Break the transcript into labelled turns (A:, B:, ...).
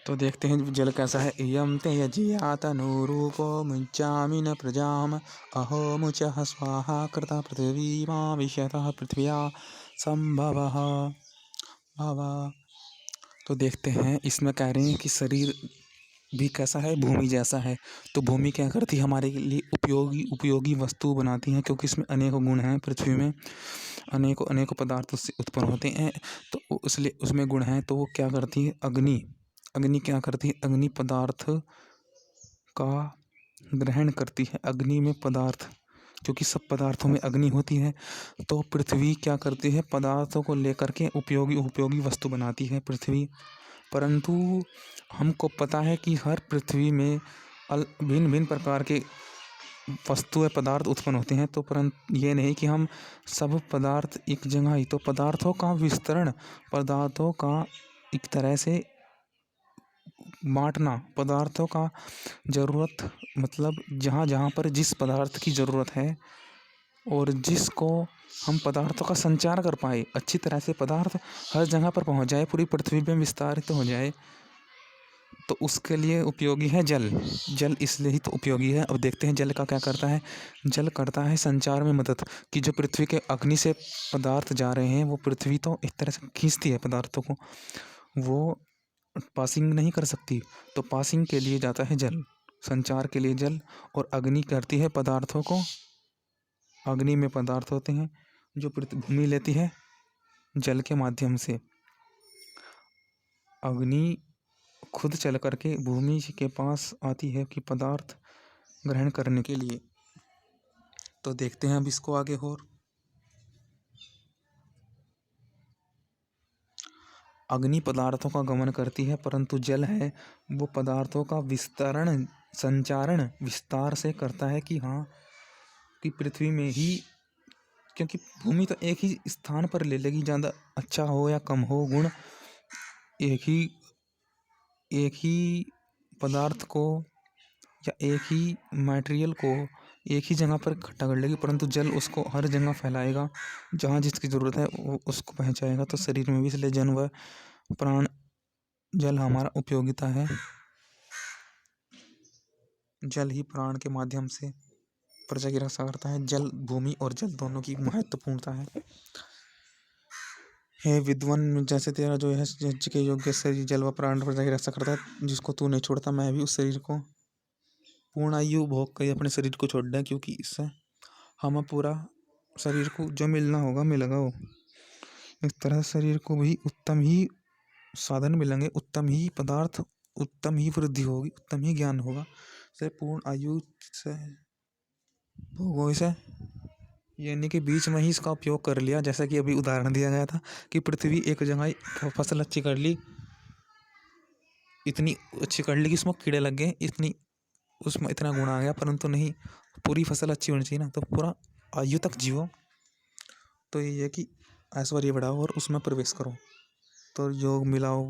A: तो देखते हैं जल कैसा है। इयं ते यजियातनुरूपो मुञ्चामि न प्रजाम अहो मुचः स्वाहा कृता पृथिवीमाविशतः पृथिव्या संभवः भव। तो देखते हैं इसमें कह रहे हैं कि शरीर भी कैसा है, भूमि जैसा है। तो भूमि क्या करती है, हमारे लिए उपयोगी उपयोगी वस्तु बनाती है, क्योंकि इसमें अनेकों गुण हैं। पृथ्वी में अनेकों अनेकों पदार्थ उससे उत्पन्न होते हैं, तो इसलिए उसमें गुण हैं। तो वो क्या करती है, अग्नि अग्नि क्या करती है, अग्नि पदार्थ का ग्रहण करती है। अग्नि में पदार्थ, क्योंकि सब पदार्थों में अग्नि होती है, तो पृथ्वी क्या करती है, पदार्थों को लेकर के उपयोगी उपयोगी वस्तु बनाती है पृथ्वी। परंतु हमको पता है कि हर पृथ्वी में भिन्न भिन्न प्रकार के वस्तुएं पदार्थ उत्पन्न होते हैं। तो परंतु ये नहीं कि हम सब पदार्थ एक जगह ही, तो पदार्थों का विस्तरण, पदार्थों का एक तरह से बांटना, पदार्थों का ज़रूरत मतलब जहाँ जहाँ पर जिस पदार्थ की ज़रूरत है और जिसको हम पदार्थों का संचार कर पाए, अच्छी तरह से पदार्थ हर जगह पर पहुँच जाए, पूरी पृथ्वी में विस्तारित हो जाए, तो उसके लिए उपयोगी है जल। जल इसलिए ही तो उपयोगी है। अब देखते हैं जल का क्या करता है। जल करता है संचार में मदद, कि जो पृथ्वी के अग्नि से पदार्थ जा रहे हैं, वो पृथ्वी तो एक तरह से खींचती है पदार्थों को, वो पासिंग नहीं कर सकती, तो पासिंग के लिए जाता है जल, संचार के लिए जल। और अग्नि करती है पदार्थों को, अग्नि में पदार्थ होते हैं जो भूमि लेती है जल के माध्यम से। अग्नि खुद चल करके भूमि के पास आती है कि पदार्थ ग्रहण करने के लिए। तो देखते हैं अब इसको आगे और। अग्नि पदार्थों का गमन करती है, परंतु जल है वो पदार्थों का विस्तरण, संचारण विस्तार से करता है, कि हाँ कि पृथ्वी में ही, क्योंकि भूमि तो एक ही स्थान पर ले लेगी, ज़्यादा अच्छा हो या कम हो गुण, एक ही पदार्थ को या एक ही मटेरियल को एक ही जगह पर इकट्ठा कर लेगी, परंतु जल उसको हर जगह फैलाएगा, जहाँ जिसकी ज़रूरत है वो उसको पहुँचाएगा। तो शरीर में भी इसलिए जन व प्राण, जल हमारा उपयोगिता है। जल ही प्राण के माध्यम से प्रजा की रक्षा करता है। जल, भूमि और जल दोनों की महत्वपूर्णता है। हे विद्वान, जैसे तेरा जो है यज्ञ के योग्य शरीर जल व प्राण प्रजा की रक्षा करता है, जिसको तू नहीं छोड़ता, मैं भी उस शरीर को पूर्ण आयु भोग कर अपने शरीर को छोड़ दें, क्योंकि इससे हमें पूरा शरीर को जो मिलना होगा मिलेगा। वो इस तरह शरीर को भी उत्तम ही साधन मिलेंगे, उत्तम ही पदार्थ, उत्तम ही वृद्धि होगी, उत्तम ही ज्ञान होगा, से पूर्ण आयु से भोगो इसे। यानी कि बीच में ही इसका उपयोग कर लिया, जैसा कि अभी उदाहरण दिया गया था कि पृथ्वी एक जगह फसल अच्छी कर ली, इतनी अच्छी कर ली कि उसमें कीड़े लग गए, इतनी उसमें इतना गुण आ गया, परंतु नहीं, पूरी फसल अच्छी होनी चाहिए ना, तो पूरा आयु तक जियो। तो ये है कि ऐश्वर्य बढ़ाओ और उसमें प्रवेश करो, तो योग मिलाओ।